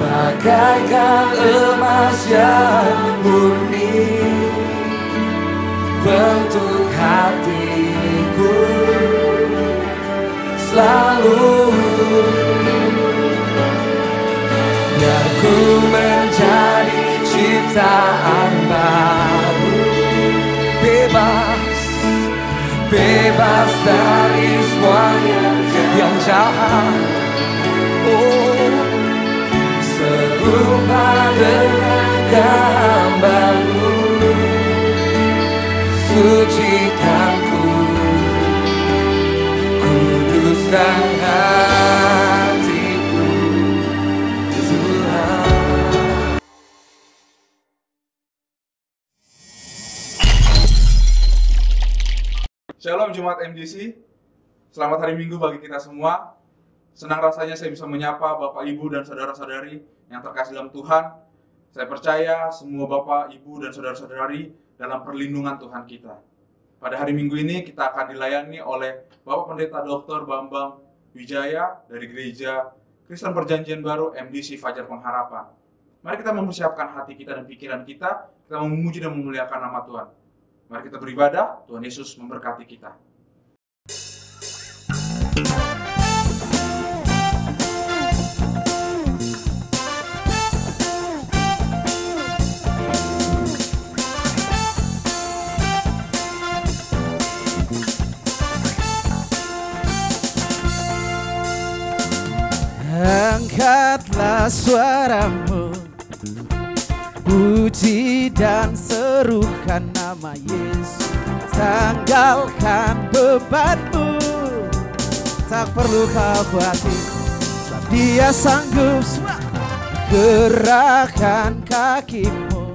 bagaikan emas yang murni, bentuk hatiku selalu. Biar ku menjadi ciptaan baru, bebas, bebas dari semuanya yang jahat. Oh, serupa dengan gambarmu, sucikanku, kuduskan hatiku, Tuhan. Shalom Jemaat MJC, selamat hari Minggu bagi kita semua. Senang rasanya saya bisa menyapa Bapak, Ibu, dan saudara-saudari yang terkasih dalam Tuhan. Saya percaya semua Bapak, Ibu, dan saudara-saudari dalam perlindungan Tuhan kita. Pada hari Minggu ini kita akan dilayani oleh Bapak Pendeta Dr. Bambang Wijaya dari Gereja Kristen Perjanjian Baru MDC Fajar Pengharapan. Mari kita mempersiapkan hati kita dan pikiran kita memuji dan memuliakan nama Tuhan. Mari kita beribadah, Tuhan Yesus memberkati kita. Angkatlah suaramu, puji dan serukan nama Yesus. Tanggalkan bebanmu, tak perlu kau khawatir, sebab Dia sanggup. Gerakkan kakimu,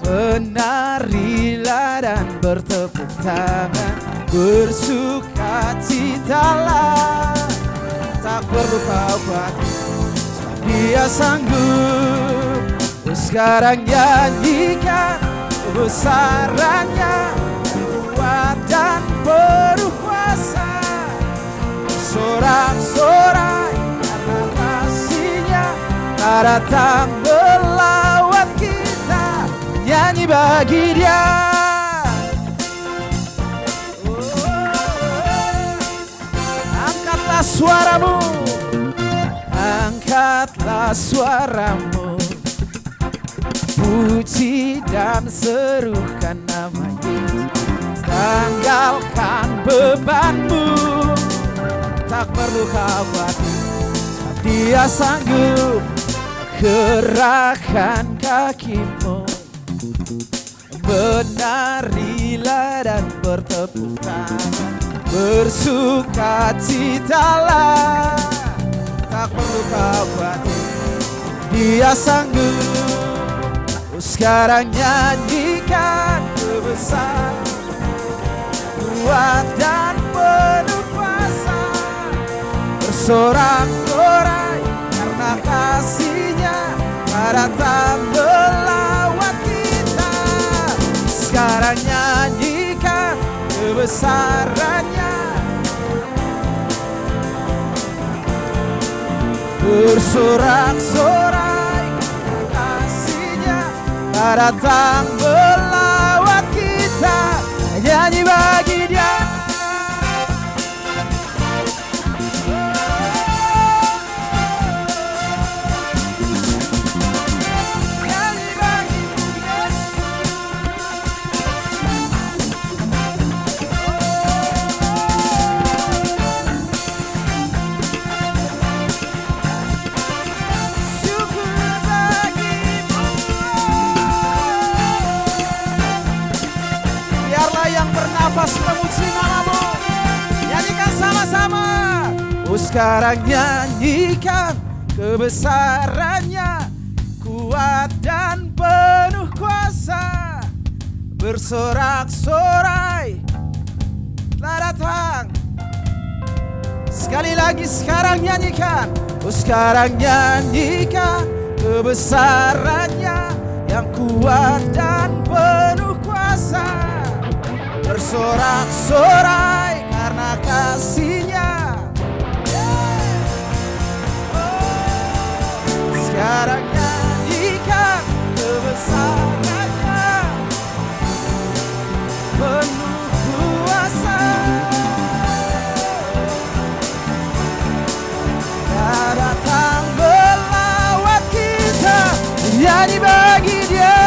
menarilah dan bertepuk tangan, bersukacitalah. Tak perlu kau khawatir, sebab Dia sanggup. Sekarang nyanyikan kebesarannya, kuat dan berkuasa, sorak-sorai karena kasih-Nya tak datang melawan kita. Nyanyi bagi Dia. Angkatlah suaramu, angkatlah suaramu, puji dan serukan nama Yesus. Tanggalkan bebanmu, tak perlu kau khawatir, sebab Dia sanggup. Gerakkan kakimu, menarilah dan bertepuk tangan, bersukacitalah. Tak perlu kau khawatir, Dia sanggup. Sekarang nyanyikan kebesaran, kuat dan penuh kuasa, bersorak-sorai karena kasih-Nya tak datang melawan kita. Sekarang nyanyikan kebesaran-Nya, bersorak-sorai karena kasih-Nya tak datang melawan kita. Nyanyi bagi Dia. Nyanyi bagi Yesus. Syukur bagimu. Biarlah yang bernafas memuji nama-Mu. Nyanyikan sama-sama. Sekarang nyanyikan kebesaran-Nya, kuat dan penuh kuasa, bersorak-sorai telah datang. Sekali lagi sekarang nyanyikan. Sekarang nyanyikan kebesaran-Nya yang kuat dan penuh kuasa, bersorak-sorai karena kasih-Nya. sekarang nyanyikan kebesarannya, penuh kuasa. Dia datang melawat kita, nyanyi bagi Dia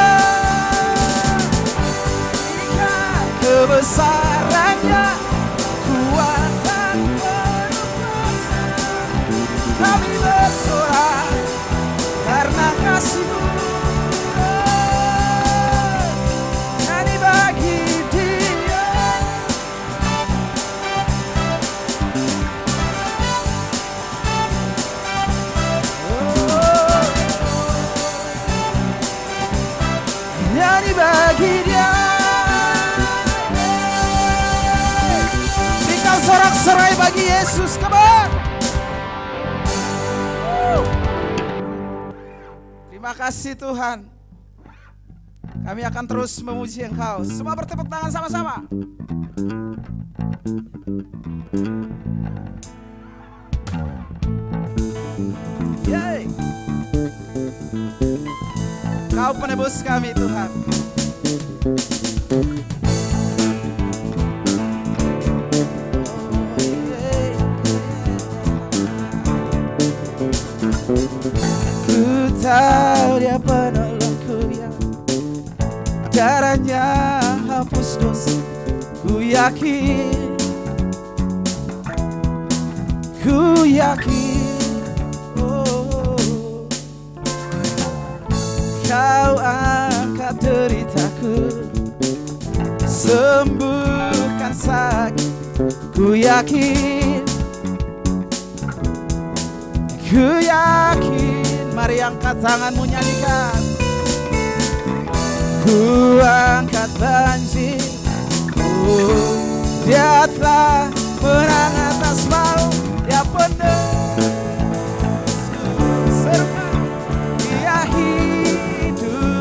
kebesarannya, kuat dan penuh kuasa. Kami bersorak karena kasih-Mu, nyanyi bagi Dia. Oh, nyanyi bagi Dia. Sorak-sorai bagi Yesus, come on. Terima kasih Tuhan. Kami akan terus memuji Engkau. Semua bertepuk tangan sama-sama. Yeay. Kau penebus kami Tuhan. Tahu Dia penolongku, ya darahnya hapus dosa. Ku yakin oh, Kau angkat deritaku, sembuhkan sakit. Ku yakin mari angkat tanganmu, nyanyikan. Ku angkat banjir, Dia telah menang atas maut. Dia penebus serta Dia hiduplah.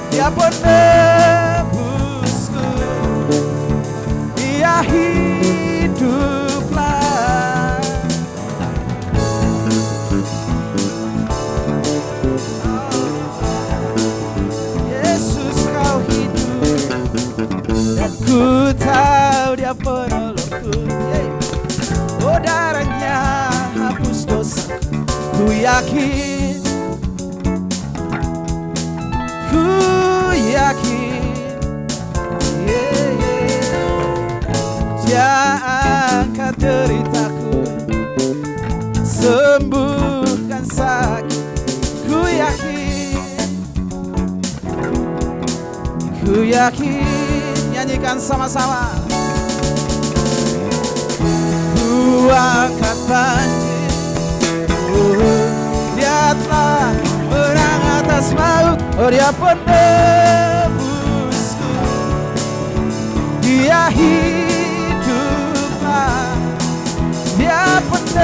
Dia penebusku, Dia hiduplah. Ku tahu Dia penolongku, oh darahnya hapus dosa. Ku yakin Dia angkat deritaku, sembuhkan sakit. Ku yakin, nyanyikan sama-sama. Ku angkat banjir, Dia telah menang atas maut. Oh Dia penebusku, Dia hiduplah. Dia penebusku,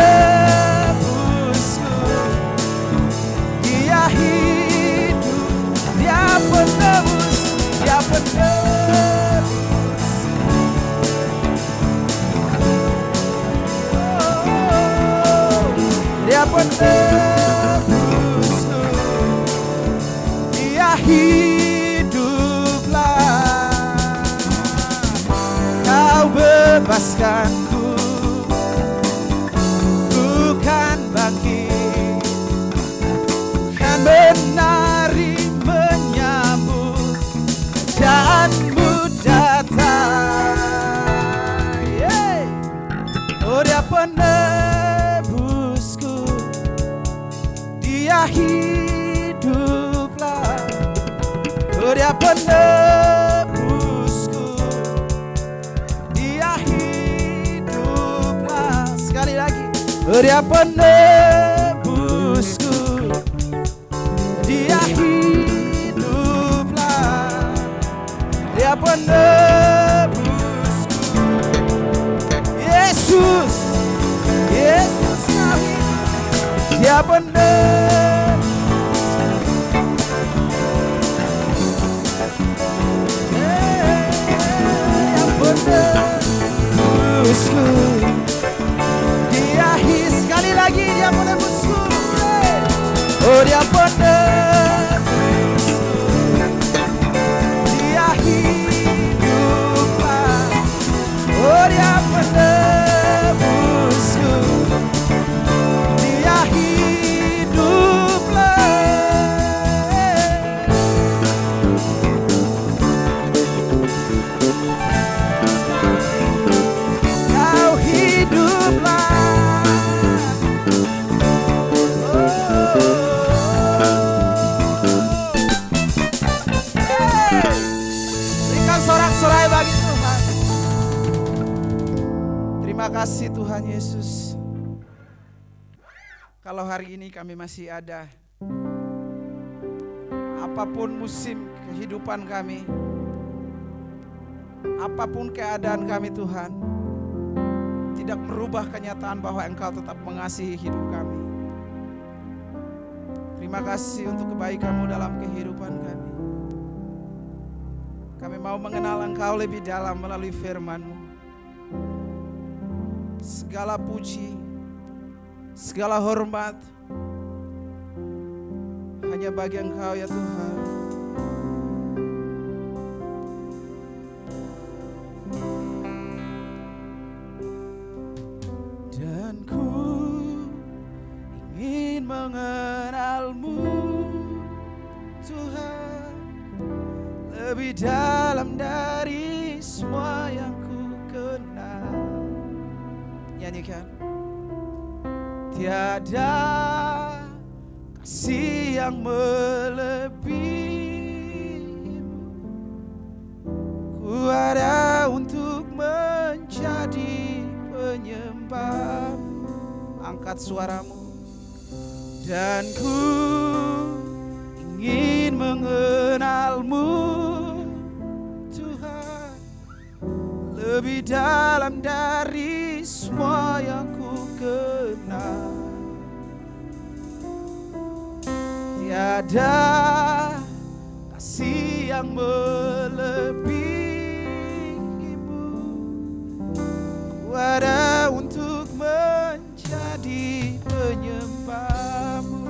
Dia hidup. Dia penebus, Dia penebus. Dia penebusku, Dia hiduplah. Kau bebaskanku, bukan bangkit, kan menari menyambut keadaanmu datang. Oh Dia penebusku, Dia hiduplah. Oh Dia penebusku, Dia hiduplah. Sekali lagi. Oh Dia penebusku, Dia hiduplah. Dia penebusku, Yesus kami. Dia penebus, Dia penebusku. Dia sekali lagi Dia penebusku. Oh dia penebusku, dia hiduplah. Oh dia penebusku, dia hiduplah. Kau hiduplah. Berikan sorak-sorai bagi Tuhan. Terima kasih Tuhan Yesus. Kalau hari ini kami masih ada, apapun musim kehidupan kami, apapun keadaan kami Tuhan, tidak merubah kenyataan bahwa Engkau tetap mengasihi hidup kami. Terima kasih untuk kebaikan-Mu dalam kehidupan kami. Kami mau mengenal Engkau lebih dalam melalui firman-Mu. Segala puji, segala hormat hanya bagi Engkau ya Tuhan. Dan ku ingin mengenal-Mu Tuhan lebih dalam dari semua yang ku kenal. Nyanyikan. Tiada kasih yang melebihi-Mu, ku ada untuk menjadi penyembah-Mu. Angkat suaramu. Dan ku ingin mengenal-Mu Tuhan lebih dalam dari semua yang ku kenal. Tiada kasih yang melebihi-Mu, ku ada untuk menjadi penyembah-Mu.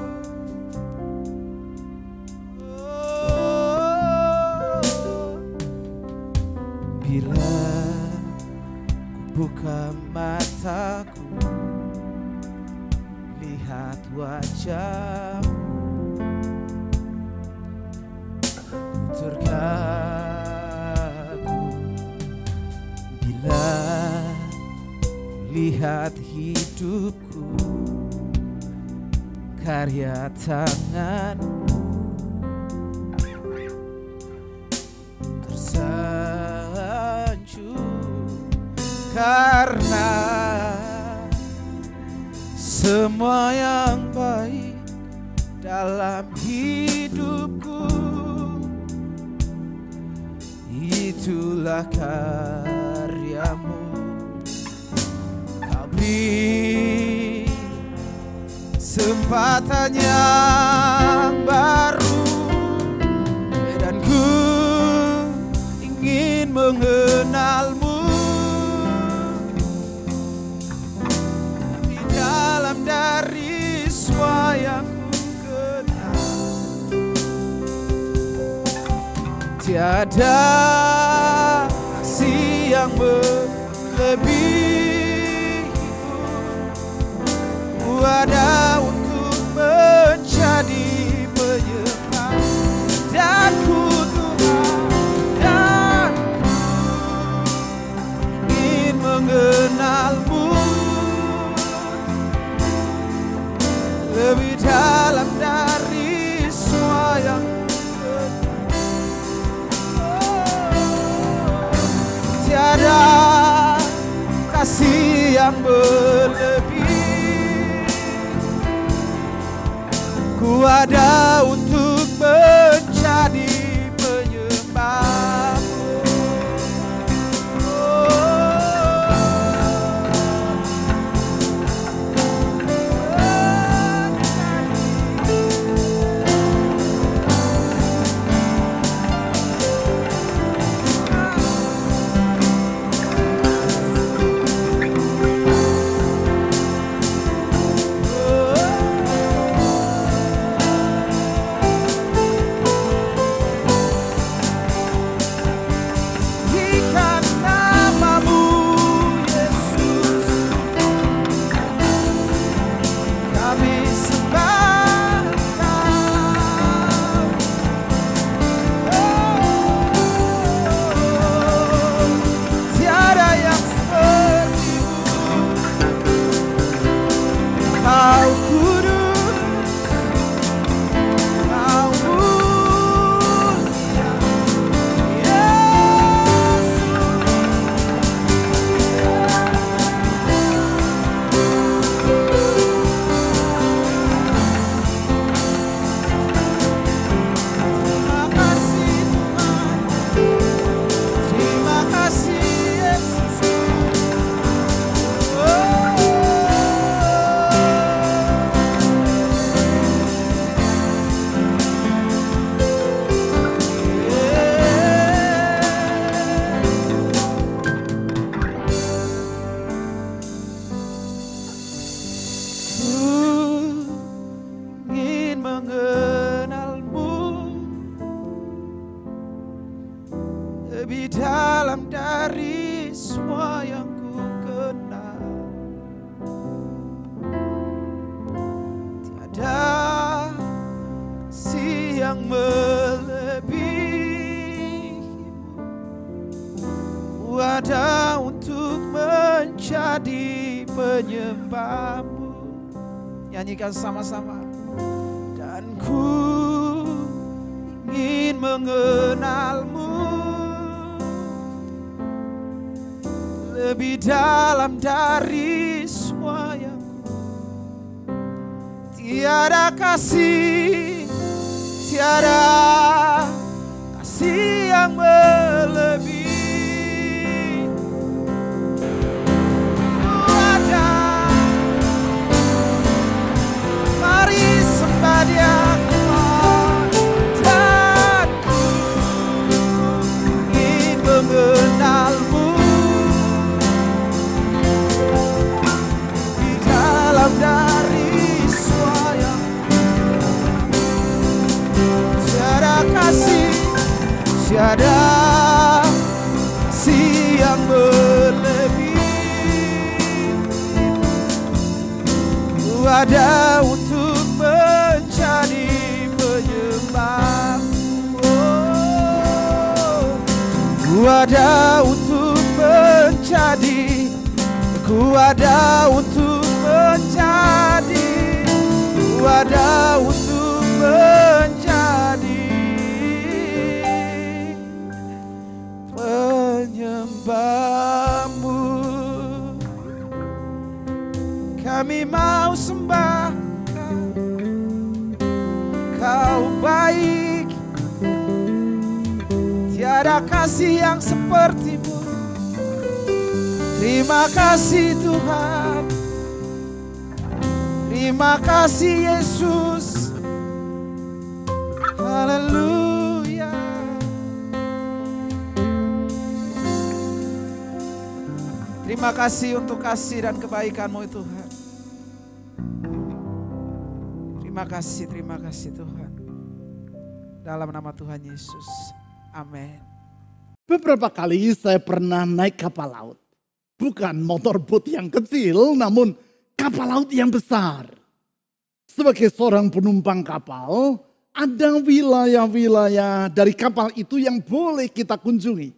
Bila ku buka mataku, lihat wajah-Mu, ku terkagum. Bila lihat hidupku, karya tangan-Mu, karena semua yang baik dalam hidupku itulah karya-Mu. Kau beri kesempatan yang baru, dan ku ingin mengenal-Mu dari semua yang ku kenal. Tiada kasih yang melebihi-Mu, ku ada untuk menjadi penyembah. Dan ku Tuhan, dan ku ingin mengenal-Mu lebih dalam dari semua yang tiada kasih yang melebihi, ku ada untuk menjadi penyembah-Mu. yang melebihi. Ku ada untuk menjadi penyembah-Mu. Nyanyikan sama-sama. Dan ku ingin mengenal-Mu lebih dalam dari semua yang tiada kasih, tiada kasih yang melebihi. Ada, mari sembah Dia. Mengenal-Mu di dalam dari semua yang tiada kasih, tiada kasih yang melebihi. Ku ada untuk menjadi penyembah. Ku ada untuk menjadi, ku ada untuk menjadi, ku ada untuk menjadi penyembah-Mu. Kami mau sembah Kau baik, tiada kasih yang seperti-Mu. Terima kasih Tuhan, terima kasih Yesus. Haleluya. Terima kasih untuk kasih dan kebaikan-Mu Tuhan. Terima kasih Tuhan. Dalam nama Tuhan Yesus. Amin. Beberapa kali saya pernah naik kapal laut. Bukan motorboat yang kecil, namun kapal laut yang besar. Sebagai seorang penumpang kapal, ada wilayah-wilayah dari kapal itu yang boleh kita kunjungi.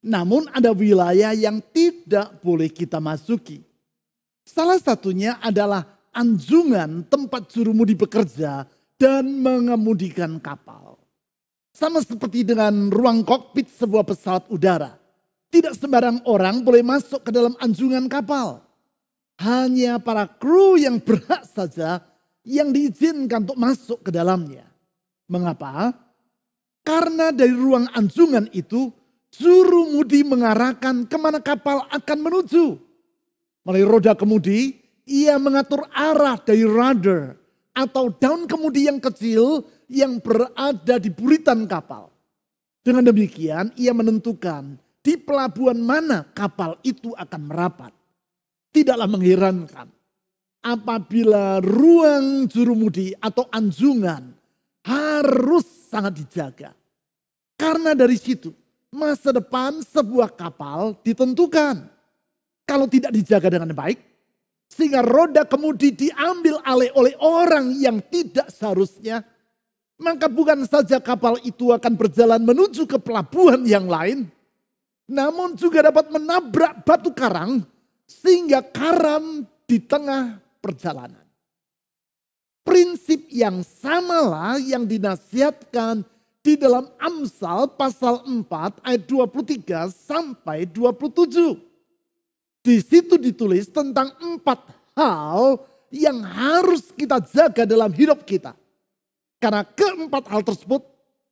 Namun ada wilayah yang tidak boleh kita masuki. Salah satunya adalah anjungan tempat jurumudi bekerja dan mengemudikan kapal. Sama seperti dengan ruang kokpit sebuah pesawat udara. Tidak sembarang orang boleh masuk ke dalam anjungan kapal. Hanya para kru yang berhak saja yang diizinkan untuk masuk ke dalamnya. Mengapa? Karena dari ruang anjungan itu jurumudi mengarahkan kemana kapal akan menuju. Melalui roda kemudi, ia mengatur arah dari rudder atau daun kemudi yang kecil yang berada di buritan kapal. Dengan demikian ia menentukan di pelabuhan mana kapal itu akan merapat. Tidaklah mengherankan apabila ruang jurumudi atau anjungan harus sangat dijaga. Karena dari situ masa depan sebuah kapal ditentukan. Kalau tidak dijaga dengan baik, sehingga roda kemudi diambil alih oleh orang yang tidak seharusnya, maka bukan saja kapal itu akan berjalan menuju ke pelabuhan yang lain, namun juga dapat menabrak batu karang sehingga karam di tengah perjalanan. Prinsip yang samalah yang dinasihatkan di dalam Amsal pasal 4 ayat 23 sampai 27. Di situ ditulis tentang 4 hal yang harus kita jaga dalam hidup kita. Karena keempat hal tersebut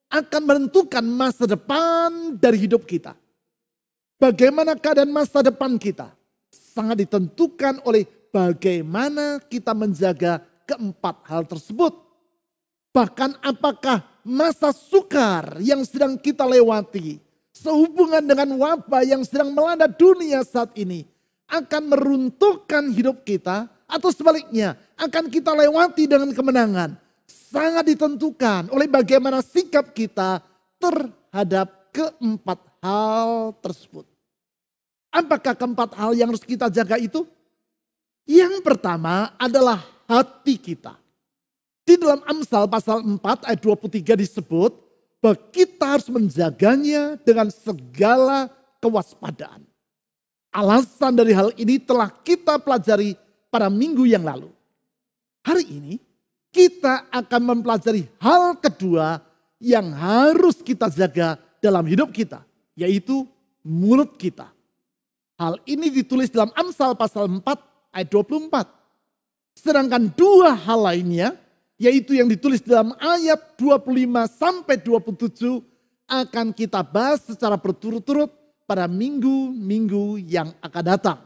akan menentukan masa depan dari hidup kita. Bagaimana keadaan masa depan kita sangat ditentukan oleh bagaimana kita menjaga keempat hal tersebut. Bahkan apakah masa sukar yang sedang kita lewati sehubungan dengan wabah yang sedang melanda dunia saat ini akan meruntuhkan hidup kita atau sebaliknya akan kita lewati dengan kemenangan. Sangat ditentukan oleh bagaimana sikap kita terhadap keempat hal tersebut. Apakah keempat hal yang harus kita jaga itu? Yang pertama adalah hati kita. Di Di dalam Amsal pasal 4 ayat 23 disebut bahwa kita harus menjaganya dengan segala kewaspadaan. Alasan dari hal ini telah kita pelajari pada minggu yang lalu. Hari ini kita akan mempelajari hal kedua yang harus kita jaga dalam hidup kita, yaitu mulut kita. Hal ini ditulis dalam Amsal pasal 4 ayat 24. Sedangkan dua hal lainnya, yaitu yang ditulis dalam ayat 25 sampai 27 akan kita bahas secara berturut-turut pada minggu-minggu yang akan datang.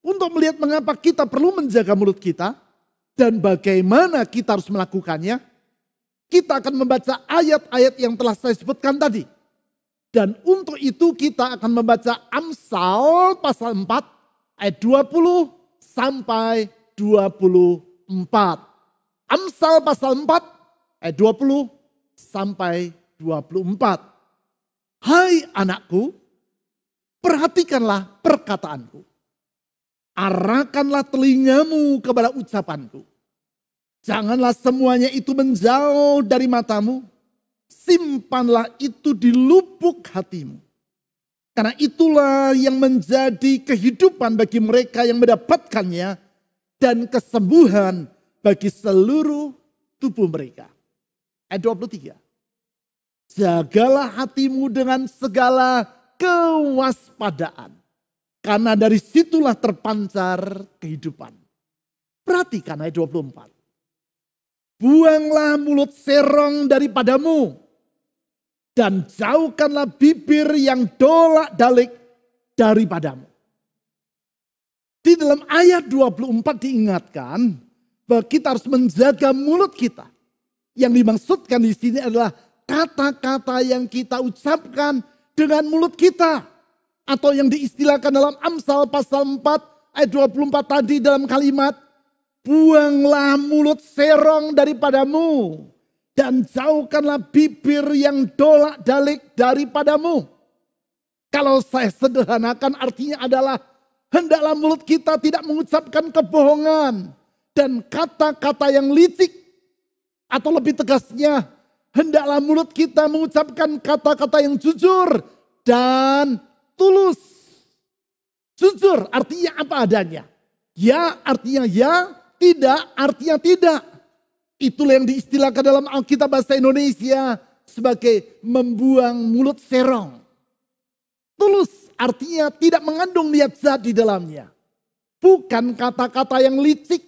Untuk melihat mengapa kita perlu menjaga mulut kita dan bagaimana kita harus melakukannya, kita akan membaca ayat-ayat yang telah saya sebutkan tadi. Dan untuk itu kita akan membaca Amsal pasal 4 ayat 20 sampai 24. Amsal pasal 4 ayat 20 sampai 24. Hai anakku, perhatikanlah perkataanku. Arahkanlah telingamu kepada ucapanku. Janganlah semuanya itu menjauh dari matamu. Simpanlah itu di lubuk hatimu. Karena itulah yang menjadi kehidupan bagi mereka yang mendapatkannya dan kesembuhan bagi seluruh tubuh mereka. Ayat 23. Jagalah hatimu dengan segala kewaspadaan. Karena dari situlah terpancar kehidupan. Perhatikan ayat 24. Buanglah mulut serong daripadamu. Dan jauhkanlah bibir yang dolak-dalik daripadamu. Di dalam ayat 24 diingatkan bahwa kita harus menjaga mulut kita. Yang dimaksudkan di sini adalah kata-kata yang kita ucapkan dengan mulut kita. Atau yang diistilahkan dalam Amsal pasal 4 ayat 24 tadi dalam kalimat, buanglah mulut serong daripadamu dan jauhkanlah bibir yang dolak-dalik daripadamu. Kalau saya sederhanakan artinya adalah hendaklah mulut kita tidak mengucapkan kebohongan dan kata-kata yang licik. Atau lebih tegasnya, hendaklah mulut kita mengucapkan kata-kata yang jujur dan tulus. Jujur artinya apa adanya. Ya artinya ya, tidak artinya tidak. Itulah yang diistilahkan dalam Alkitab bahasa Indonesia sebagai membuang mulut serong. Tulus artinya tidak mengandung niat jahat di dalamnya. Bukan kata-kata yang licik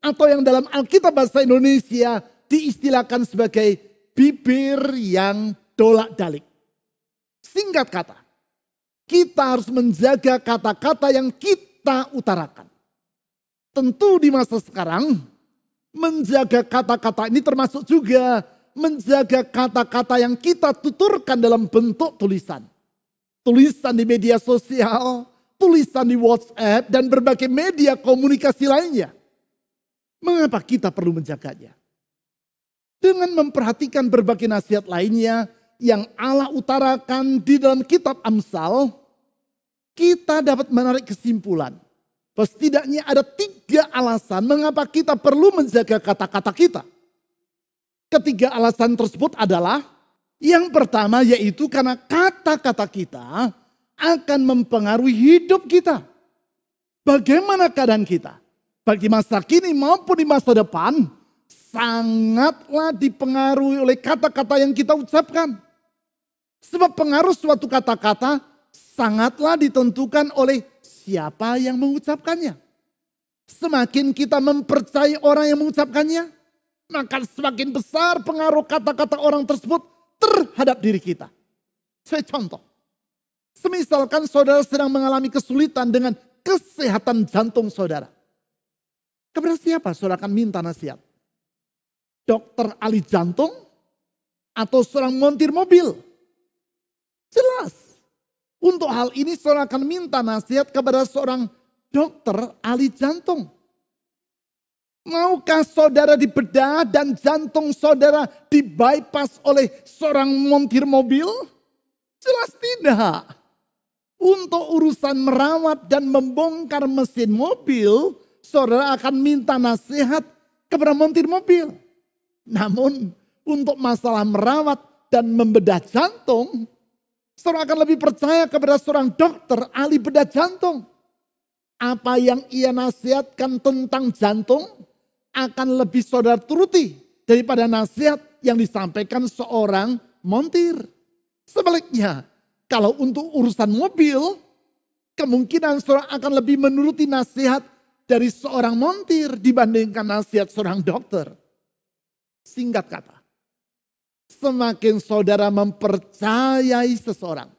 atau yang dalam Alkitab bahasa Indonesia diistilahkan sebagai bibir yang dolak-dalik. Singkat kata, kita harus menjaga kata-kata yang kita utarakan. Tentu di masa sekarang, menjaga kata-kata ini termasuk juga menjaga kata-kata yang kita tuturkan dalam bentuk tulisan. Tulisan di media sosial, tulisan di WhatsApp, dan berbagai media komunikasi lainnya. Mengapa kita perlu menjaganya? Dengan memperhatikan berbagai nasihat lainnya yang Allah utarakan di dalam kitab Amsal, kita dapat menarik kesimpulan bahwa setidaknya ada 3 alasan mengapa kita perlu menjaga kata-kata kita. Ketiga alasan tersebut adalah yang pertama yaitu karena kata-kata kita akan mempengaruhi hidup kita. Bagaimana keadaan kita? Bagi masa kini maupun di masa depan sangatlah dipengaruhi oleh kata-kata yang kita ucapkan. Sebab pengaruh suatu kata-kata sangatlah ditentukan oleh siapa yang mengucapkannya. Semakin kita mempercayai orang yang mengucapkannya, maka semakin besar pengaruh kata-kata orang tersebut terhadap diri kita. Saya contoh. Semisalkan saudara sedang mengalami kesulitan dengan kesehatan jantung saudara. Kepada siapa saudara akan minta nasihat? Dokter ahli jantung atau seorang montir mobil? Jelas. Untuk hal ini saudara akan minta nasihat kepada seorang dokter ahli jantung. Maukah saudara dibedah dan jantung saudara dibypass oleh seorang montir mobil? Jelas tidak. Untuk urusan merawat dan membongkar mesin mobil, saudara akan minta nasihat kepada montir mobil. Namun untuk masalah merawat dan membedah jantung, saudara akan lebih percaya kepada seorang dokter ahli bedah jantung. Apa yang ia nasihatkan tentang jantung akan lebih saudara turuti daripada nasihat yang disampaikan seorang montir. Sebaliknya, kalau untuk urusan mobil, kemungkinan saudara akan lebih menuruti nasihat dari seorang montir dibandingkan nasihat seorang dokter. Singkat kata, semakin saudara mempercayai seseorang,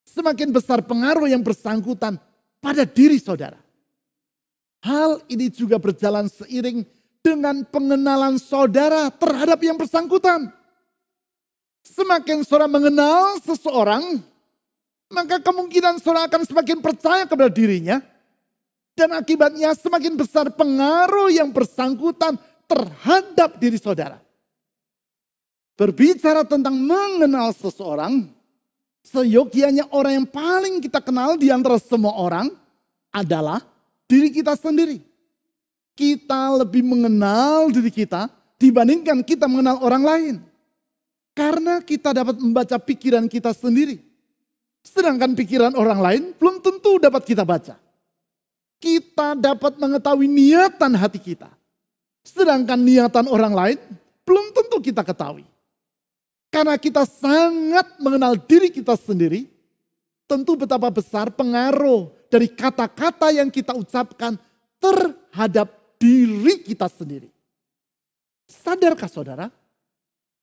semakin besar pengaruh yang bersangkutan pada diri saudara. Hal ini juga berjalan seiring dengan pengenalan saudara terhadap yang bersangkutan. Semakin saudara mengenal seseorang, maka kemungkinan saudara akan semakin percaya kepada dirinya. Dan akibatnya semakin besar pengaruh yang bersangkutan terhadap diri saudara. Berbicara tentang mengenal seseorang, seyogianya orang yang paling kita kenal di antara semua orang adalah diri kita sendiri. Kita lebih mengenal diri kita dibandingkan kita mengenal orang lain. Karena kita dapat membaca pikiran kita sendiri. Sedangkan pikiran orang lain belum tentu dapat kita baca. Kita dapat mengetahui niatan hati kita. Sedangkan niatan orang lain belum tentu kita ketahui. Karena kita sangat mengenal diri kita sendiri, tentu betapa besar pengaruh dari kata-kata yang kita ucapkan terhadap diri kita sendiri. Sadarkah saudara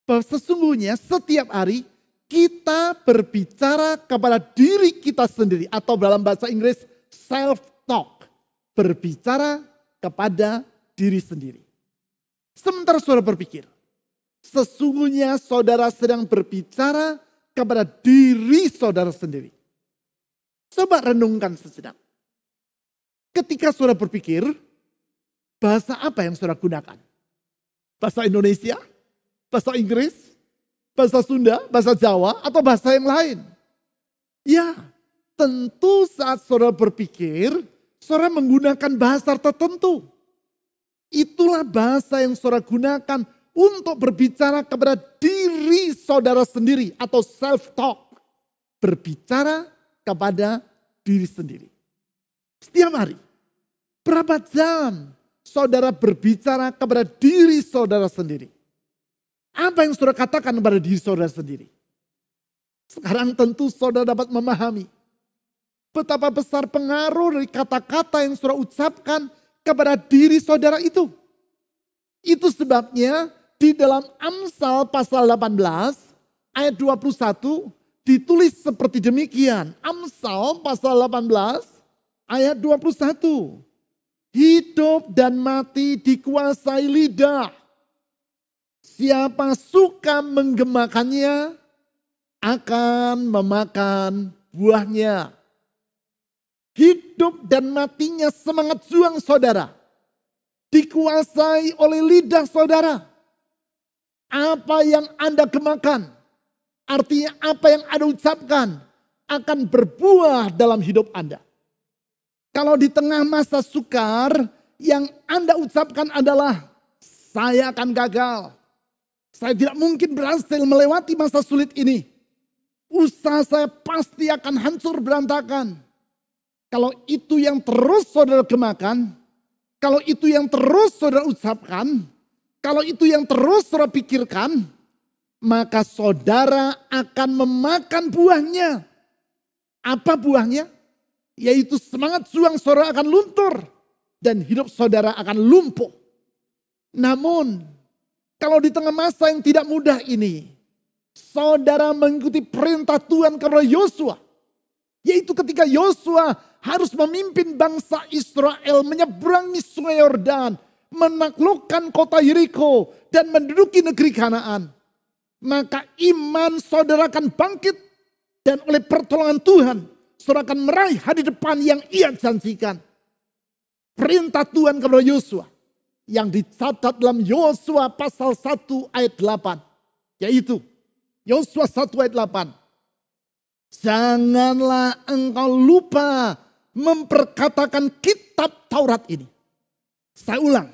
bahwa sesungguhnya setiap hari kita berbicara kepada diri kita sendiri, atau dalam bahasa Inggris self-talk, berbicara kepada diri sendiri. Sementara saudara berpikir, sesungguhnya saudara sedang berbicara kepada diri saudara sendiri. Coba renungkan sejenak. Ketika saudara berpikir, bahasa apa yang saudara gunakan? Bahasa Indonesia? Bahasa Inggris? Bahasa Sunda? Bahasa Jawa? Atau bahasa yang lain? Ya, tentu saat saudara berpikir, saudara menggunakan bahasa tertentu. Itulah bahasa yang saudara gunakan untuk berbicara kepada diri saudara sendiri atau self-talk. Berbicara kepada diri sendiri. Setiap hari, berapa jam saudara berbicara kepada diri saudara sendiri? Apa yang saudara katakan kepada diri saudara sendiri? Sekarang tentu saudara dapat memahami betapa besar pengaruh dari kata-kata yang saudara ucapkan kepada diri saudara itu. Itu sebabnya di dalam Amsal pasal 18 ayat 21 ditulis seperti demikian. Amsal pasal 18 ayat 21. Hidup dan mati dikuasai lidah. Siapa suka menggemakannya akan memakan buahnya. Hidup dan matinya semangat juang saudara dikuasai oleh lidah saudara. Apa yang Anda gemakan, artinya apa yang Anda ucapkan akan berbuah dalam hidup Anda. Kalau di tengah masa sukar yang Anda ucapkan adalah saya akan gagal. Saya tidak mungkin berhasil melewati masa sulit ini. Usaha saya pasti akan hancur berantakan. Kalau itu yang terus saudara gemakan, kalau itu yang terus saudara ucapkan, kalau itu yang terus saudara pikirkan, maka saudara akan memakan buahnya. Apa buahnya? Yaitu semangat juang saudara akan luntur dan hidup saudara akan lumpuh. Namun, kalau di tengah masa yang tidak mudah ini, saudara mengikuti perintah Tuhan kepada Yosua, yaitu ketika Yosua harus memimpin bangsa Israel menyeberangi sungai Yordan, menaklukkan kota Yeriko dan menduduki negeri Kanaan. Maka iman saudara akan bangkit dan oleh pertolongan Tuhan saudara akan meraih hari depan yang ia janjikan. Perintah Tuhan kepada Yosua yang dicatat dalam Yosua pasal 1 ayat 8. Yaitu Yosua 1 ayat 8. Janganlah engkau lupa memperkatakan kitab Taurat ini. Saya ulang.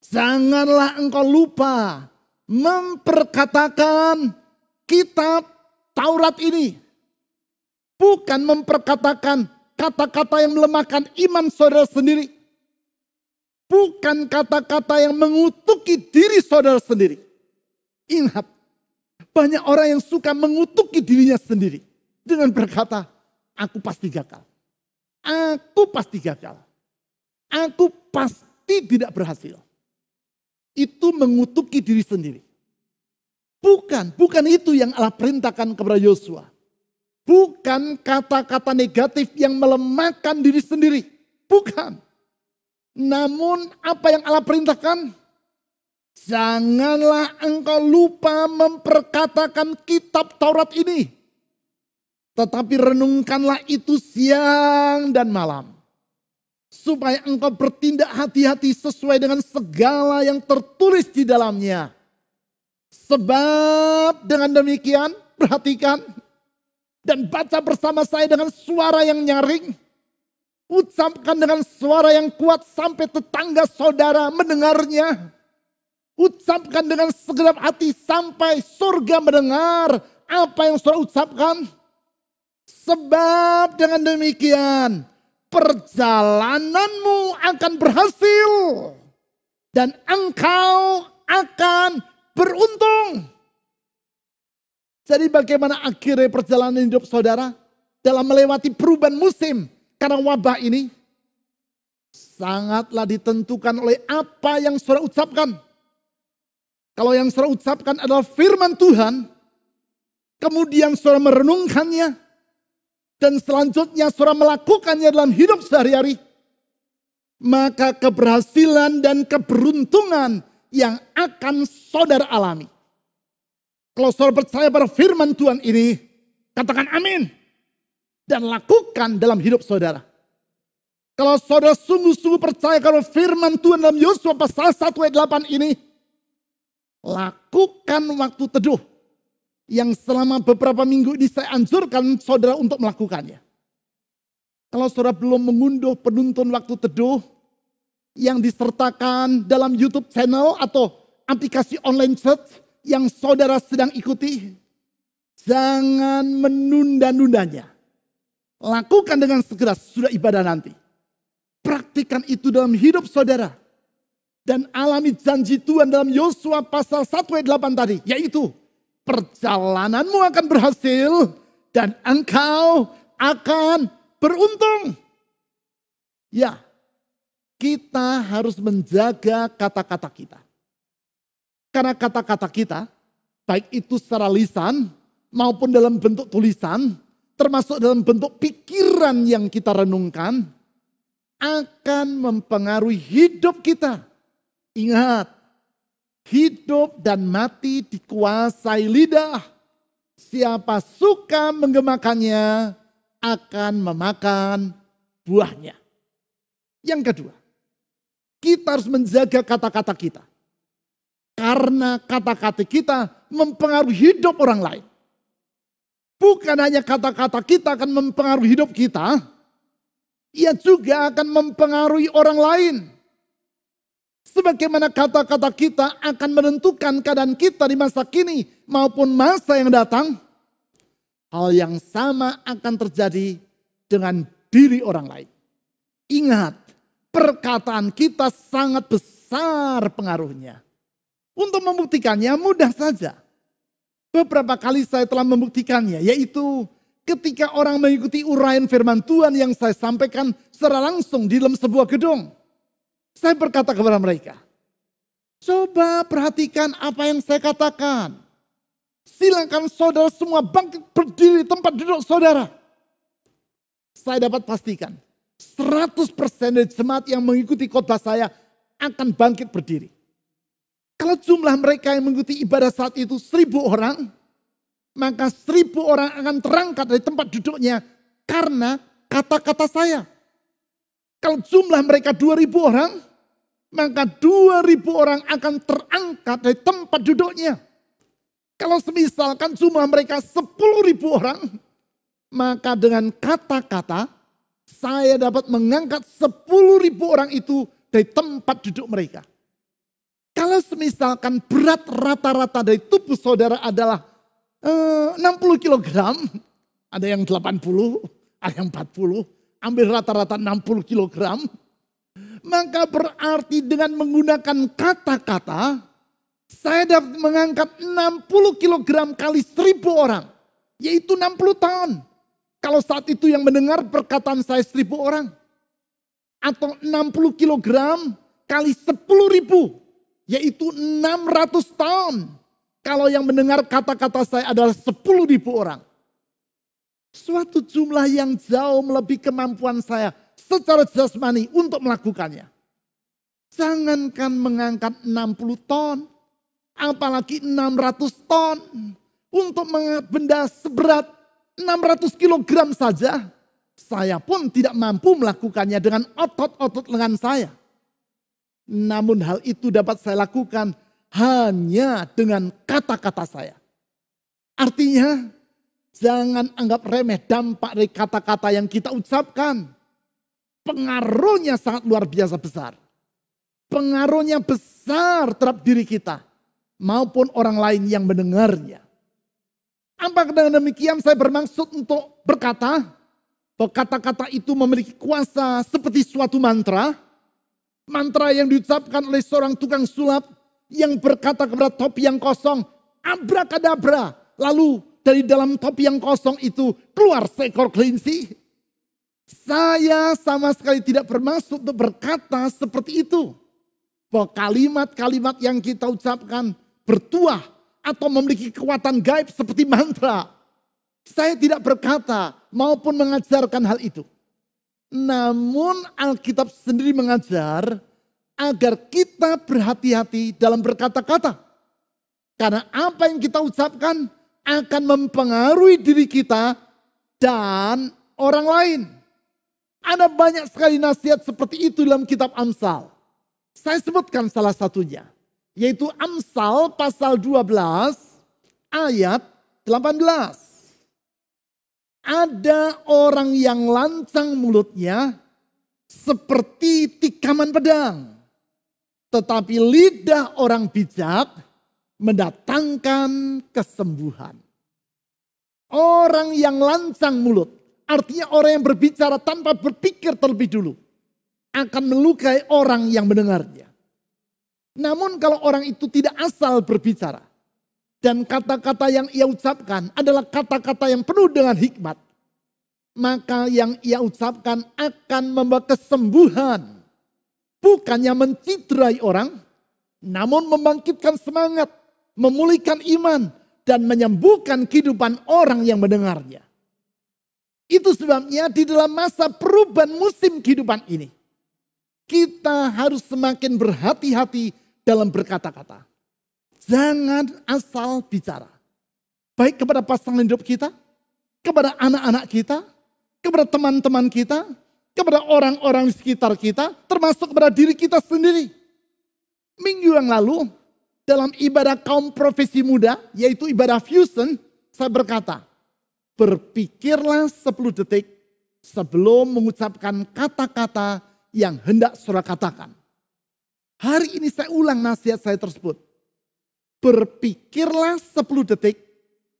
Janganlah engkau lupa memperkatakan kitab Taurat ini. Bukan memperkatakan kata-kata yang melemahkan iman saudara sendiri. Bukan kata-kata yang mengutuki diri saudara sendiri. Ingat, banyak orang yang suka mengutuki dirinya sendiri. Dengan berkata, aku pasti gagal. Aku pasti gagal. Aku pasti tidak berhasil. Itu mengutuki diri sendiri. Bukan itu yang Allah perintahkan kepada Yosua. Bukan kata-kata negatif yang melemahkan diri sendiri. Bukan. Namun apa yang Allah perintahkan? Janganlah engkau lupa memperkatakan kitab Taurat ini. Tetapi renungkanlah itu siang dan malam. Supaya engkau bertindak hati-hati sesuai dengan segala yang tertulis di dalamnya. Sebab dengan demikian, perhatikan dan baca bersama saya dengan suara yang nyaring. Ucapkan dengan suara yang kuat sampai tetangga saudara mendengarnya. Ucapkan dengan segenap hati sampai surga mendengar apa yang saudara ucapkan. Sebab dengan demikian perjalananmu akan berhasil. Dan engkau akan beruntung. Jadi bagaimana akhirnya perjalanan hidup saudara dalam melewati perubahan musim karena wabah ini? Sangatlah ditentukan oleh apa yang saudara ucapkan. Kalau yang saudara ucapkan adalah firman Tuhan, kemudian saudara merenungkannya, dan selanjutnya saudara melakukannya dalam hidup sehari-hari, maka keberhasilan dan keberuntungan yang akan saudara alami. Kalau saudara percaya pada firman Tuhan ini, katakan amin. Dan lakukan dalam hidup saudara. Kalau saudara sungguh-sungguh percaya kalau firman Tuhan dalam Yosua pasal 1 ayat 8 ini, lakukan waktu teduh. Yang selama beberapa minggu ini saya anjurkan saudara untuk melakukannya. Kalau saudara belum mengunduh penuntun waktu teduh yang disertakan dalam YouTube channel atau aplikasi online church yang saudara sedang ikuti, jangan menunda-nundanya. Lakukan dengan segera sudah ibadah nanti. Praktikan itu dalam hidup saudara. Dan alami janji Tuhan dalam Yosua pasal 1 ayat 8 tadi. Yaitu perjalananmu akan berhasil dan engkau akan beruntung. Ya, kita harus menjaga kata-kata kita. Karena kata-kata kita, baik itu secara lisan maupun dalam bentuk tulisan, termasuk dalam bentuk pikiran yang kita renungkan, akan mempengaruhi hidup kita. Ingat, hidup dan mati dikuasai lidah. Siapa suka menggemakannya akan memakan buahnya. Yang kedua, kita harus menjaga kata-kata kita. Karena kata-kata kita mempengaruhi hidup orang lain. Bukan hanya kata-kata kita akan mempengaruhi hidup kita, ia juga akan mempengaruhi orang lain. Sebagaimana kata-kata kita akan menentukan keadaan kita di masa kini maupun masa yang datang, hal yang sama akan terjadi dengan diri orang lain. Ingat, perkataan kita sangat besar pengaruhnya. Untuk membuktikannya mudah saja. Beberapa kali saya telah membuktikannya, yaitu ketika orang mengikuti uraian firman Tuhan yang saya sampaikan secara langsung di dalam sebuah gedung. Saya berkata kepada mereka, coba perhatikan apa yang saya katakan. Silakan saudara semua bangkit berdiri di tempat duduk saudara. Saya dapat pastikan 100% dari jemaat yang mengikuti khotbah saya akan bangkit berdiri. Kalau jumlah mereka yang mengikuti ibadah saat itu 1.000 orang, maka 1.000 orang akan terangkat dari tempat duduknya karena kata-kata saya. Kalau jumlah mereka 2.000 orang, maka 2.000 orang akan terangkat dari tempat duduknya. Kalau semisalkan jumlah mereka 10.000 orang, maka dengan kata-kata saya dapat mengangkat 10.000 orang itu dari tempat duduk mereka. Kalau semisalkan berat rata-rata dari tubuh saudara adalah 60 kilogram, ada yang 80, ada yang 40, ambil rata-rata 60 kilogram, maka berarti dengan menggunakan kata-kata, saya dapat mengangkat 60 kilogram kali 1000 orang, yaitu 60 ton. Kalau saat itu yang mendengar perkataan saya 1000 orang, atau 60 kilogram kali 10.000, yaitu 600 ton. Kalau yang mendengar kata-kata saya adalah 10.000 orang. Suatu jumlah yang jauh melebihi kemampuan saya secara jasmani untuk melakukannya. Jangankan mengangkat 60 ton, apalagi 600 ton. Untuk mengangkat benda seberat 600 kilogram saja, saya pun tidak mampu melakukannya dengan otot-otot lengan saya. Namun hal itu dapat saya lakukan hanya dengan kata-kata saya. Artinya, jangan anggap remeh dampak dari kata-kata yang kita ucapkan. Pengaruhnya sangat luar biasa besar. Pengaruhnya besar terhadap diri kita maupun orang lain yang mendengarnya. Apakah dengan demikian saya bermaksud untuk berkata bahwa kata-kata itu memiliki kuasa seperti suatu mantra? Mantra yang diucapkan oleh seorang tukang sulap yang berkata kepada topi yang kosong, abrakadabra. Lalu dari dalam topi yang kosong itu keluar seekor kelinci. Saya sama sekali tidak bermaksud untuk berkata seperti itu. Bahwa kalimat-kalimat yang kita ucapkan bertuah atau memiliki kekuatan gaib seperti mantra. Saya tidak berkata maupun mengajarkan hal itu. Namun Alkitab sendiri mengajar agar kita berhati-hati dalam berkata-kata. Karena apa yang kita ucapkan akan mempengaruhi diri kita dan orang lain. Ada banyak sekali nasihat seperti itu dalam kitab Amsal. Saya sebutkan salah satunya. Yaitu Amsal pasal 12 ayat 18. Ada orang yang lancang mulutnya seperti tikaman pedang. Tetapi lidah orang bijak mendatangkan kesembuhan. Orang yang lancang mulut, artinya orang yang berbicara tanpa berpikir terlebih dulu, akan melukai orang yang mendengarnya. Namun kalau orang itu tidak asal berbicara, dan kata-kata yang ia ucapkan adalah kata-kata yang penuh dengan hikmat, maka yang ia ucapkan akan membawa kesembuhan. Bukannya menciderai orang, namun membangkitkan semangat, memulihkan iman, dan menyembuhkan kehidupan orang yang mendengarnya. Itu sebabnya di dalam masa perubahan musim kehidupan ini, kita harus semakin berhati-hati dalam berkata-kata. Jangan asal bicara. Baik kepada pasangan hidup kita, kepada anak-anak kita, kepada teman-teman kita, kepada orang-orang di sekitar kita, termasuk kepada diri kita sendiri. Minggu yang lalu, dalam ibadah kaum profesi muda, yaitu ibadah fusion, saya berkata, berpikirlah 10 detik sebelum mengucapkan kata-kata yang hendak saudara katakan. Hari ini saya ulang nasihat saya tersebut. Berpikirlah 10 detik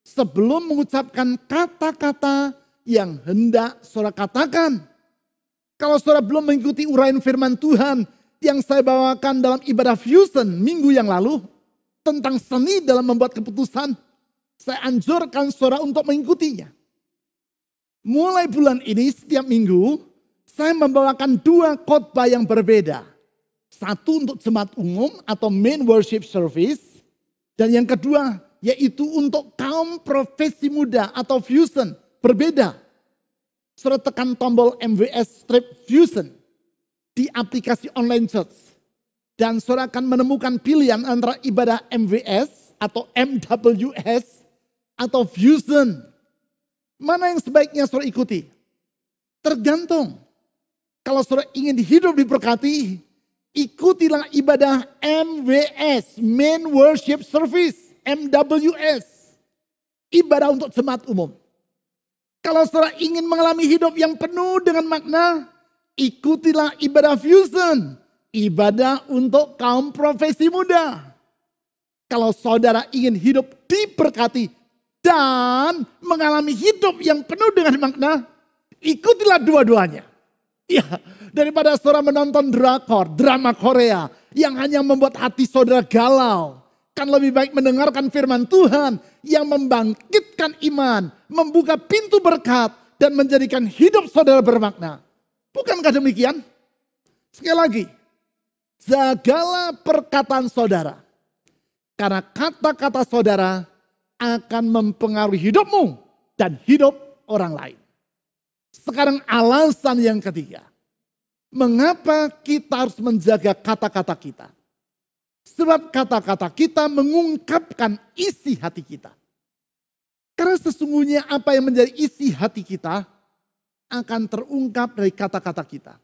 sebelum mengucapkan kata-kata yang hendak saudara katakan. Kalau saudara belum mengikuti uraian firman Tuhan yang saya bawakan dalam ibadah fusion minggu yang lalu, tentang seni dalam membuat keputusan, saya anjurkan saudara untuk mengikutinya. Mulai bulan ini setiap minggu, saya membawakan 2 khotbah yang berbeda. Satu untuk jemaat umum atau main worship service. Dan yang kedua yaitu untuk kaum profesi muda atau fusion. Berbeda. Saudara tekan tombol MWS Strip Fusion di aplikasi online church. Dan saudara akan menemukan pilihan antara ibadah MWS atau MWS atau Fusion. Mana yang sebaiknya saudara ikuti? Tergantung. Kalau saudara ingin hidup diberkati, ikutilah ibadah MWS, Main Worship Service, MWS. Ibadah untuk jemaat umum. Kalau saudara ingin mengalami hidup yang penuh dengan makna, ikutilah ibadah fusion, ibadah untuk kaum profesi muda. Kalau saudara ingin hidup diberkati dan mengalami hidup yang penuh dengan makna, ikutilah dua-duanya. Ya, daripada saudara menonton drama Korea yang hanya membuat hati saudara galau. Kan lebih baik mendengarkan firman Tuhan yang membangkitkan iman, membuka pintu berkat, dan menjadikan hidup saudara bermakna. Bukankah demikian? Sekali lagi, jagalah perkataan saudara. Karena kata-kata saudara akan mempengaruhi hidupmu dan hidup orang lain. Sekarang alasan yang ketiga. Mengapa kita harus menjaga kata-kata kita? Sebab kata-kata kita mengungkapkan isi hati kita. Karena sesungguhnya apa yang menjadi isi hati kita akan terungkap dari kata-kata kita.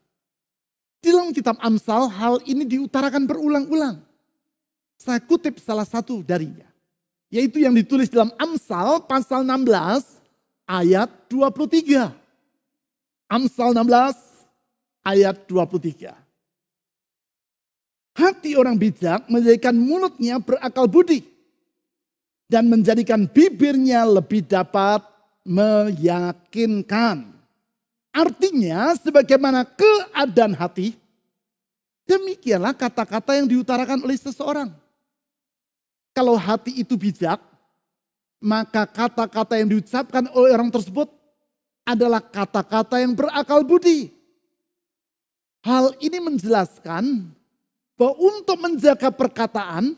Di dalam kitab Amsal hal ini diutarakan berulang-ulang. Saya kutip salah satu darinya. Yaitu yang ditulis dalam Amsal pasal 16 ayat 23. Amsal 16 ayat 23. Hati orang bijak menjadikan mulutnya berakal budi. Dan menjadikan bibirnya lebih dapat meyakinkan. Artinya sebagaimana keadaan hati, demikianlah kata-kata yang diutarakan oleh seseorang. Kalau hati itu bijak, maka kata-kata yang diucapkan oleh orang tersebut adalah kata-kata yang berakal budi. Hal ini menjelaskan bahwa untuk menjaga perkataan,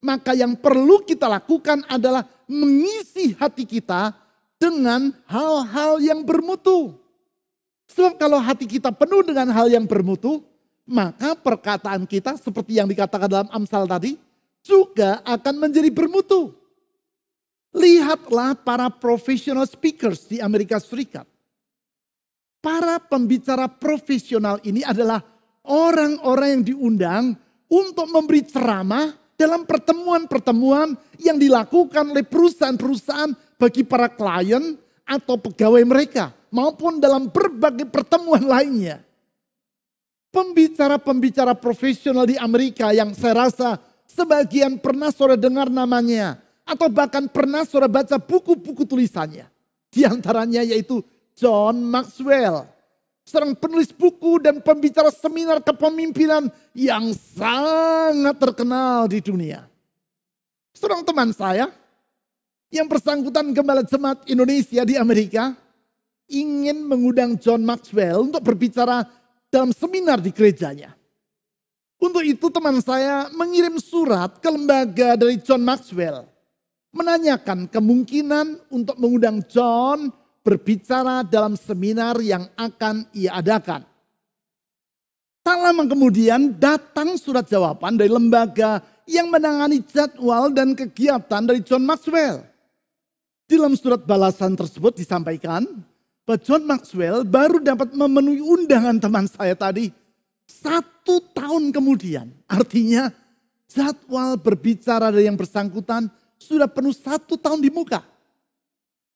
maka yang perlu kita lakukan adalah mengisi hati kita dengan hal-hal yang bermutu. Sebab kalau hati kita penuh dengan hal yang bermutu, maka perkataan kita seperti yang dikatakan dalam Amsal tadi, juga akan menjadi bermutu. Lihatlah para professional speakers di Amerika Serikat. Para pembicara profesional ini adalah orang-orang yang diundang untuk memberi ceramah dalam pertemuan-pertemuan yang dilakukan oleh perusahaan-perusahaan bagi para klien atau pegawai mereka. Maupun dalam berbagai pertemuan lainnya. Pembicara-pembicara profesional di Amerika yang saya rasa sebagian pernah saudara dengar namanya. Atau bahkan pernah saudara baca buku-buku tulisannya. Di antaranya yaitu John Maxwell. Seorang penulis buku dan pembicara seminar kepemimpinan yang sangat terkenal di dunia. Seorang teman saya yang bersangkutan Gembala Jemaat Indonesia di Amerika ingin mengundang John Maxwell untuk berbicara dalam seminar di gerejanya. Untuk itu teman saya mengirim surat ke lembaga dari John Maxwell. Menanyakan kemungkinan untuk mengundang John berbicara dalam seminar yang akan ia adakan. Tak lama kemudian datang surat jawaban dari lembaga yang menangani jadwal dan kegiatan dari John Maxwell. Di dalam surat balasan tersebut disampaikan bahwa John Maxwell baru dapat memenuhi undangan teman saya tadi 1 tahun kemudian. Artinya jadwal berbicara dari yang bersangkutan sudah penuh 1 tahun di muka.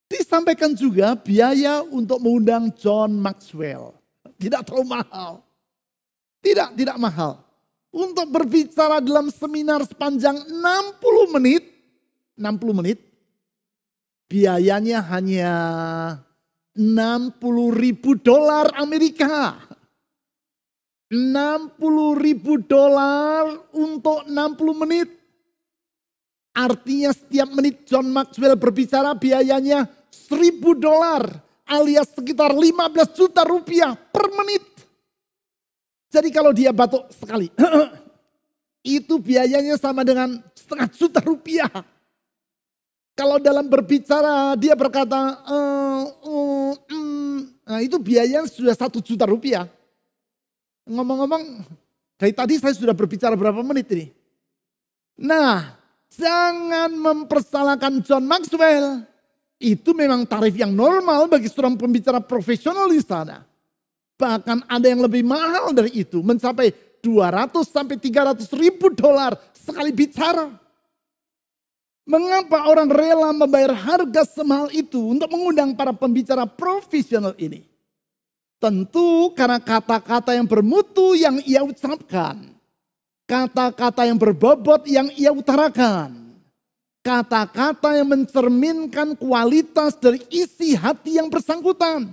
Disampaikan juga biaya untuk mengundang John Maxwell. Tidak terlalu mahal. Tidak mahal. Untuk berbicara dalam seminar sepanjang 60 menit. Biayanya hanya $60.000 Amerika. $60.000 untuk 60 menit. Artinya setiap menit John Maxwell berbicara biayanya $1.000 alias sekitar 15 juta rupiah per menit. Jadi kalau dia batuk sekali, itu biayanya sama dengan setengah juta rupiah. Kalau dalam berbicara dia berkata, nah itu biayanya sudah 1 juta rupiah. Ngomong-ngomong, dari tadi saya sudah berbicara berapa menit ini? Nah, jangan mempersalahkan John Maxwell. Itu memang tarif yang normal bagi seorang pembicara profesional di sana. Bahkan ada yang lebih mahal dari itu, mencapai $200 sampai $300 ribu sekali bicara. Mengapa orang rela membayar harga semahal itu untuk mengundang para pembicara profesional ini? Tentu karena kata-kata yang bermutu yang ia ucapkan. Kata-kata yang berbobot yang ia utarakan. Kata-kata yang mencerminkan kualitas dari isi hati yang bersangkutan.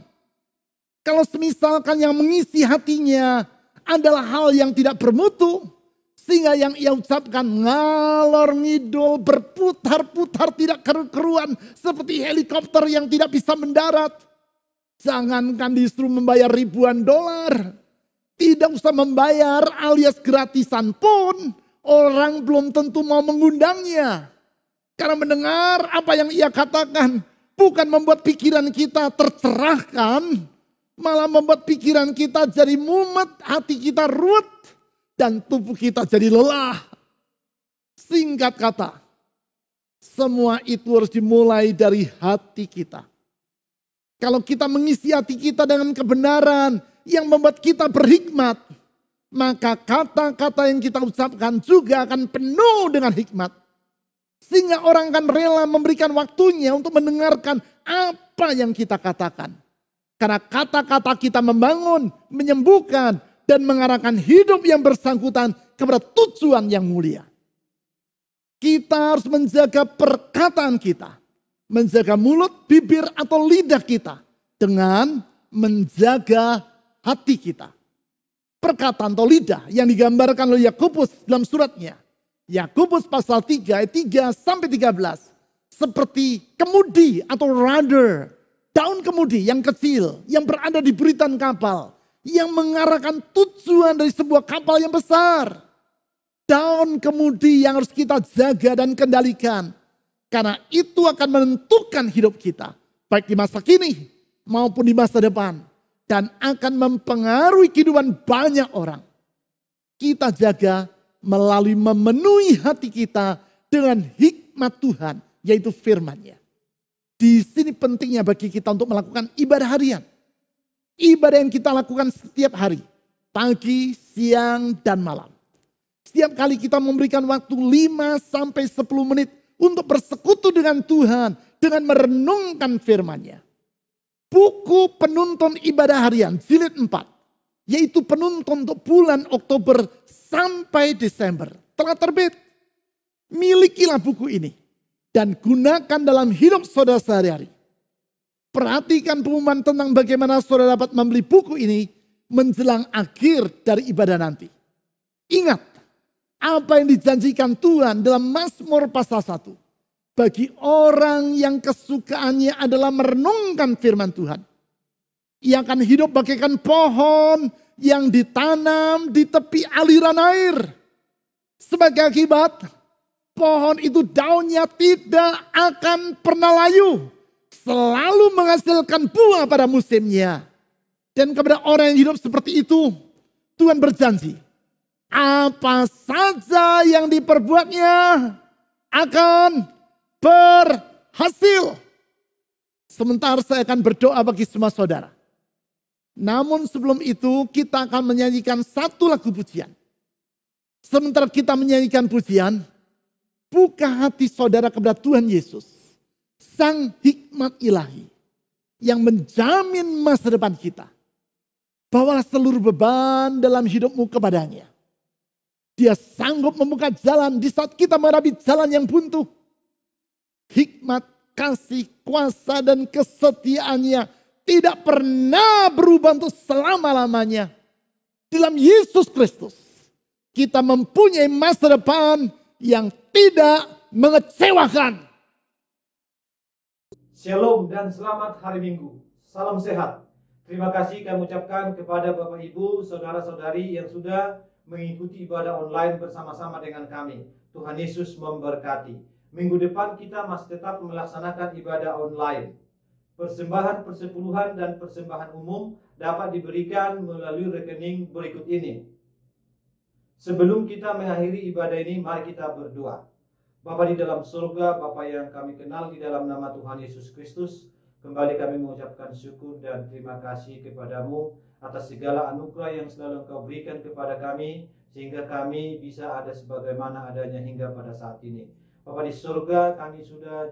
Kalau semisalkan yang mengisi hatinya adalah hal yang tidak bermutu, sehingga yang ia ucapkan ngalor ngidul, berputar-putar, tidak keru-keruan seperti helikopter yang tidak bisa mendarat. Jangankan disuruh membayar ribuan dolar, tidak usah membayar alias gratisan pun, orang belum tentu mau mengundangnya. Karena mendengar apa yang ia katakan bukan membuat pikiran kita tercerahkan, malah membuat pikiran kita jadi mumet, hati kita ruwet, dan tubuh kita jadi lelah. Singkat kata, semua itu harus dimulai dari hati kita. Kalau kita mengisi hati kita dengan kebenaran yang membuat kita berhikmat, maka kata-kata yang kita ucapkan juga akan penuh dengan hikmat. Sehingga orang akan rela memberikan waktunya untuk mendengarkan apa yang kita katakan. Karena kata-kata kita membangun, menyembuhkan, dan mengarahkan hidup yang bersangkutan kepada tujuan yang mulia. Kita harus menjaga perkataan kita. Menjaga mulut, bibir, atau lidah kita. Dengan menjaga hati kita. Perkataan atau lidah yang digambarkan oleh Yakobus dalam suratnya. Yakobus pasal 3 ayat 3 sampai 13. Seperti kemudi atau rudder. Daun kemudi yang kecil yang berada di buritan kapal. Yang mengarahkan tujuan dari sebuah kapal yang besar. Daun kemudi yang harus kita jaga dan kendalikan. Karena itu akan menentukan hidup kita. Baik di masa kini maupun di masa depan. Dan akan mempengaruhi kehidupan banyak orang. Kita jaga melalui memenuhi hati kita dengan hikmat Tuhan, yaitu firman-Nya. Di sini pentingnya bagi kita untuk melakukan ibadah harian. Ibadah yang kita lakukan setiap hari, pagi, siang, dan malam. Setiap kali kita memberikan waktu 5 sampai 10 menit untuk bersekutu dengan Tuhan, dengan merenungkan firman-Nya. Buku penuntun ibadah harian, jilid 4. Yaitu penuntun untuk bulan Oktober sampai Desember. Telah terbit. Milikilah buku ini. Dan gunakan dalam hidup saudara sehari-hari. Perhatikan pengumuman tentang bagaimana saudara dapat membeli buku ini menjelang akhir dari ibadah nanti. Ingat apa yang dijanjikan Tuhan dalam Mazmur pasal 1. Bagi orang yang kesukaannya adalah merenungkan firman Tuhan. Ia akan hidup bagaikan pohon yang ditanam di tepi aliran air. Sebagai akibat, pohon itu daunnya tidak akan pernah layu. Selalu menghasilkan buah pada musimnya. Dan kepada orang yang hidup seperti itu, Tuhan berjanji. Apa saja yang diperbuatnya akan berhasil. Sementara saya akan berdoa bagi semua saudara. Namun sebelum itu kita akan menyanyikan satu lagu pujian. Sementara kita menyanyikan pujian, buka hati saudara kepada Tuhan Yesus. Sang hikmat ilahi yang menjamin masa depan kita. Bawalah seluruh beban dalam hidupmu kepadanya. Dia sanggup membuka jalan di saat kita menghadapi jalan yang buntu. Hikmat, kasih, kuasa, dan kesetiaannya tidak pernah berubah untuk selama-lamanya. Dalam Yesus Kristus, kita mempunyai masa depan yang tidak mengecewakan. Shalom dan selamat hari Minggu. Salam sehat. Terima kasih kami ucapkan kepada Bapak Ibu, Saudara-saudari yang sudah mengikuti ibadah online bersama-sama dengan kami. Tuhan Yesus memberkati. Minggu depan kita masih tetap melaksanakan ibadah online. Persembahan persepuluhan dan persembahan umum dapat diberikan melalui rekening berikut ini. Sebelum kita mengakhiri ibadah ini, mari kita berdoa. Bapa di dalam surga, Bapa yang kami kenal di dalam nama Tuhan Yesus Kristus, kembali kami mengucapkan syukur dan terima kasih kepadamu atas segala anugerah yang selalu Engkau berikan kepada kami, sehingga kami bisa ada sebagaimana adanya hingga pada saat ini. Bapa di surga, kami sudah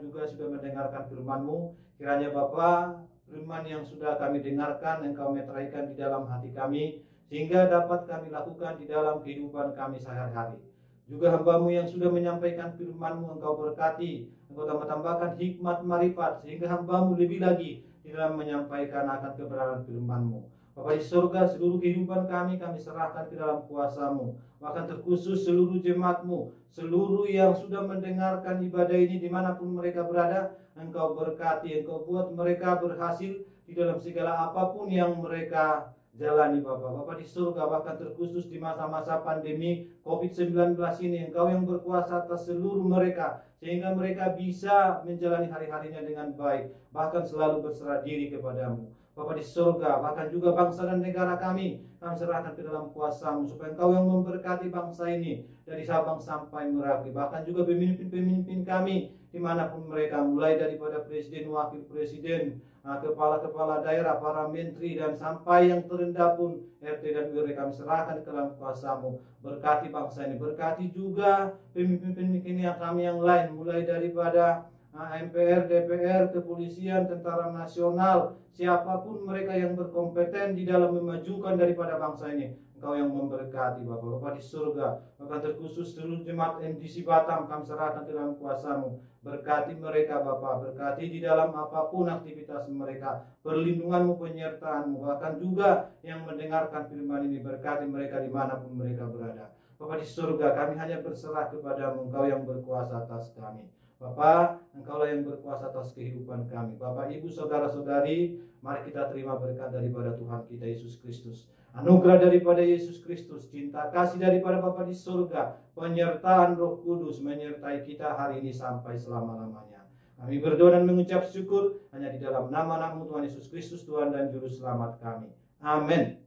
mendengarkan firman-Mu. Kiranya Bapa firman yang sudah kami dengarkan, Engkau meteraikan di dalam hati kami, sehingga dapat kami lakukan di dalam kehidupan kami sehari-hari. Juga hamba-Mu yang sudah menyampaikan firman-Mu, Engkau berkati, Engkau tambah-tambahkan hikmat marifat, sehingga hamba-Mu lebih lagi di dalam menyampaikan akan kebenaran firman-Mu. Bapa di surga, seluruh kehidupan kami serahkan ke dalam kuasa-Mu. Bahkan terkhusus seluruh jemaat-Mu, seluruh yang sudah mendengarkan ibadah ini dimanapun mereka berada, Engkau berkati, Engkau buat mereka berhasil di dalam segala apapun yang mereka jalani Bapa. Bapa di surga, bahkan terkhusus di masa-masa pandemi COVID-19 ini, Engkau yang berkuasa atas seluruh mereka, sehingga mereka bisa menjalani hari-harinya dengan baik, bahkan selalu berserah diri kepadamu. Bapa di surga, bahkan juga bangsa dan negara kami serahkan ke dalam kuasa-Mu, supaya Engkau yang memberkati bangsa ini dari Sabang sampai Merauke, bahkan juga pemimpin-pemimpin kami dimanapun mereka, mulai daripada presiden, wakil presiden, kepala-kepala daerah, para menteri, dan sampai yang terendah pun RT dan RW kami serahkan ke dalam kuasa-Mu. Berkati bangsa ini, berkati juga pemimpin-pemimpin yang lain, mulai daripada MPR, DPR, kepolisian, tentara nasional, siapapun mereka yang berkompeten di dalam memajukan daripada bangsa ini, Engkau yang memberkati Bapak. Bapa di surga, bahkan terkhusus seluruh jemaat MDC Batam kami serahkan ke dalam kuasa-Mu. Berkati mereka Bapak, berkati di dalam apapun aktivitas mereka, perlindungan-Mu, penyertaan-Mu, bahkan juga yang mendengarkan firman ini, berkati mereka dimanapun mereka berada. Bapa di surga, kami hanya berserah kepada-Mu, Engkau yang berkuasa atas kami. Bapa, Engkaulah yang berkuasa atas kehidupan kami. Bapak, Ibu, saudara-saudari, mari kita terima berkat daripada Tuhan kita Yesus Kristus. Anugerah daripada Yesus Kristus, cinta kasih daripada Bapa di surga, penyertaan Roh Kudus menyertai kita hari ini sampai selama-lamanya. Kami berdoa dan mengucap syukur hanya di dalam nama-Mu Tuhan Yesus Kristus, Tuhan dan Juru Selamat kami. Amin.